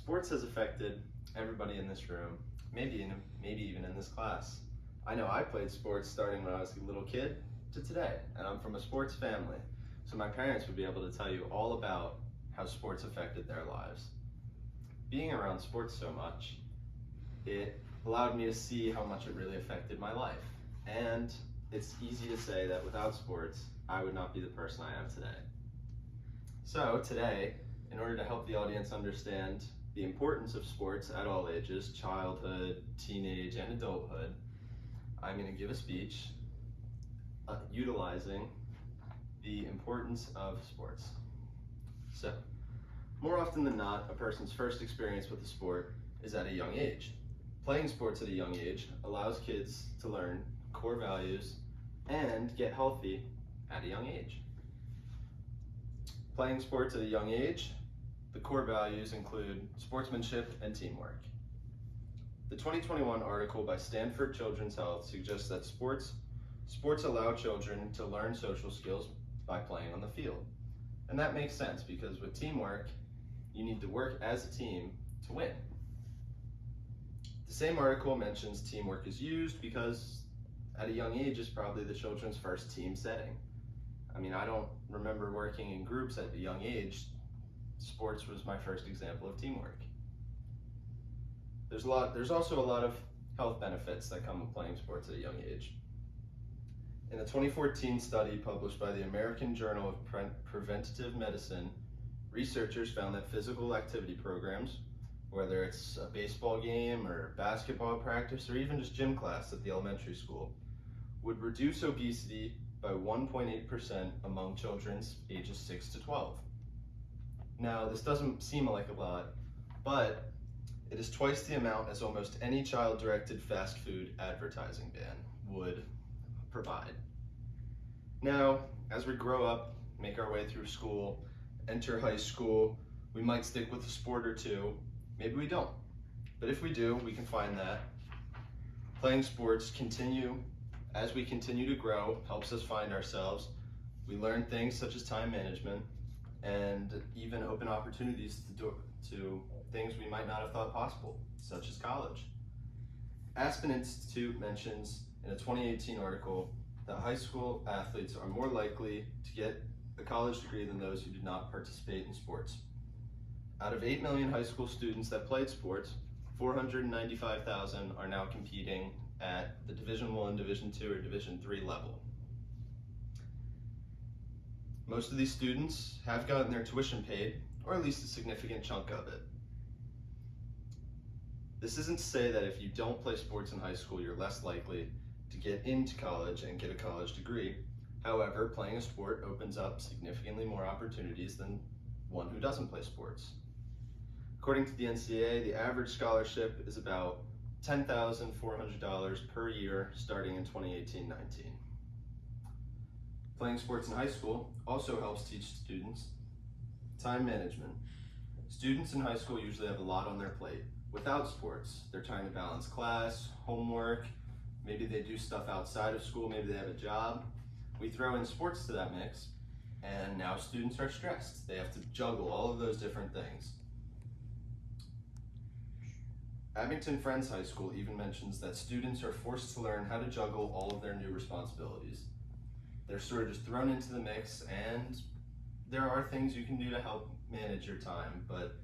Sports has affected everybody in this room, maybe even in this class. I know I played sports starting when I was a little kid to today, and I'm from a sports family, so my parents would be able to tell you all about how sports affected their lives. Being around sports so much, it allowed me to see how much it really affected my life. And it's easy to say that without sports, I would not be the person I am today. So today, in order to help the audience understand the importance of sports at all ages, childhood, teenage, and adulthood, I'm going to give a speech utilizing the importance of sports. So, more often than not, a person's first experience with a sport is at a young age. Playing sports at a young age allows kids to learn core values and get healthy at a young age. Playing sports at a young age, the core values include sportsmanship and teamwork. The 2021 article by Stanford Children's Health suggests that sports allow children to learn social skills by playing on the field. And that makes sense because with teamwork, you need to work as a team to win. The same article mentions teamwork is used because at a young age is probably the children's first team setting. I mean, I don't remember working in groups at a young age. Sports was my first example of teamwork. There's also a lot of health benefits that come with playing sports at a young age. In a 2014 study published by the American Journal of Preventative Medicine, researchers found that physical activity programs, whether it's a baseball game or basketball practice or even just gym class at the elementary school, would reduce obesity by 1.8% among children ages 6 to 12. Now, this doesn't seem like a lot, but it is twice the amount as almost any child-directed fast food advertising ban would provide. Now, as we grow up, make our way through school, enter high school, we might stick with a sport or two, maybe we don't. But if we do, we can find that playing sports as we continue to grow, helps us find ourselves. We learn things such as time management and even open opportunities to things we might not have thought possible, such as college. Aspen Institute mentions in a 2018 article that high school athletes are more likely to get a college degree than those who did not participate in sports. Out of 8 million high school students that played sports, 495,000 are now competing at the Division I, Division II, or Division III level. Most of these students have gotten their tuition paid, or at least a significant chunk of it. This isn't to say that if you don't play sports in high school, you're less likely to get into college and get a college degree. However, playing a sport opens up significantly more opportunities than one who doesn't play sports. According to the NCAA, the average scholarship is about $10,400 per year starting in 2018-19. Playing sports in high school also helps teach students time management. Students in high school usually have a lot on their plate. Without sports, they're trying to balance class, homework, maybe they do stuff outside of school, maybe they have a job. We throw in sports to that mix, and now students are stressed. They have to juggle all of those different things. Abington Friends High School even mentions that students are forced to learn how to juggle all of their new responsibilities. They're sort of just thrown into the mix, and there are things you can do to help manage your time, but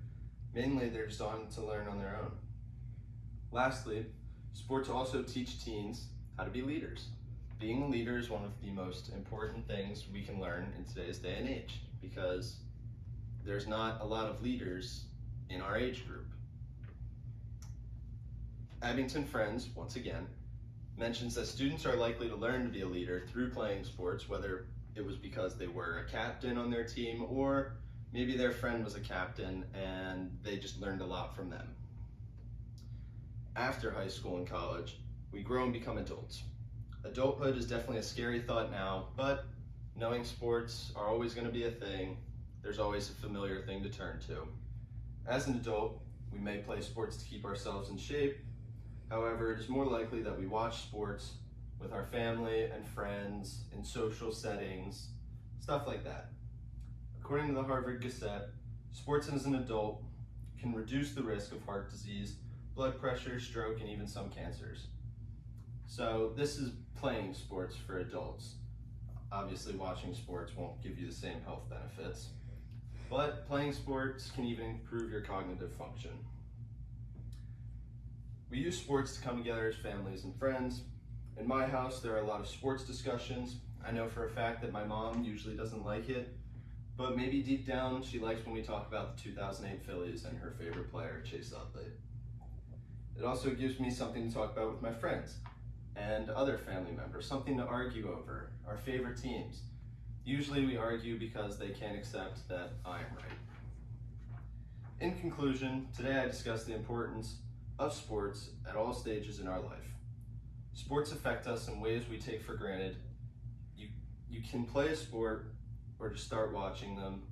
mainly they're just on to learn on their own. Lastly, sports also teach teens how to be leaders. Being a leader is one of the most important things we can learn in today's day and age because there's not a lot of leaders in our age group. Abington Friends, once again, mentions that students are likely to learn to be a leader through playing sports, whether it was because they were a captain on their team or maybe their friend was a captain and they just learned a lot from them. After high school and college, we grow and become adults. Adulthood is definitely a scary thought now, but knowing sports are always going to be a thing, there's always a familiar thing to turn to. As an adult, we may play sports to keep ourselves in shape. However, it is more likely that we watch sports with our family and friends in social settings, stuff like that. According to the Harvard Gazette, sports as an adult can reduce the risk of heart disease, blood pressure, stroke, and even some cancers. So this is playing sports for adults. Obviously, watching sports won't give you the same health benefits, but playing sports can even improve your cognitive function. We use sports to come together as families and friends. In my house, there are a lot of sports discussions. I know for a fact that my mom usually doesn't like it, but maybe deep down she likes when we talk about the 2008 Phillies and her favorite player, Chase Utley. It also gives me something to talk about with my friends and other family members, something to argue over, our favorite teams. Usually we argue because they can't accept that I am right. In conclusion, today I discussed the importance of sports at all stages in our life. Sports affect us in ways we take for granted. You can play a sport or just start watching them.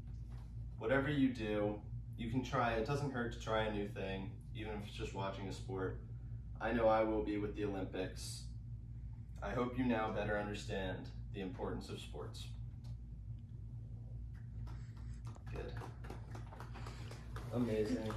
Whatever you do, you can try. It doesn't hurt to try a new thing, even if it's just watching a sport. I know I will be with the Olympics. I hope you now better understand the importance of sports. Good. Amazing.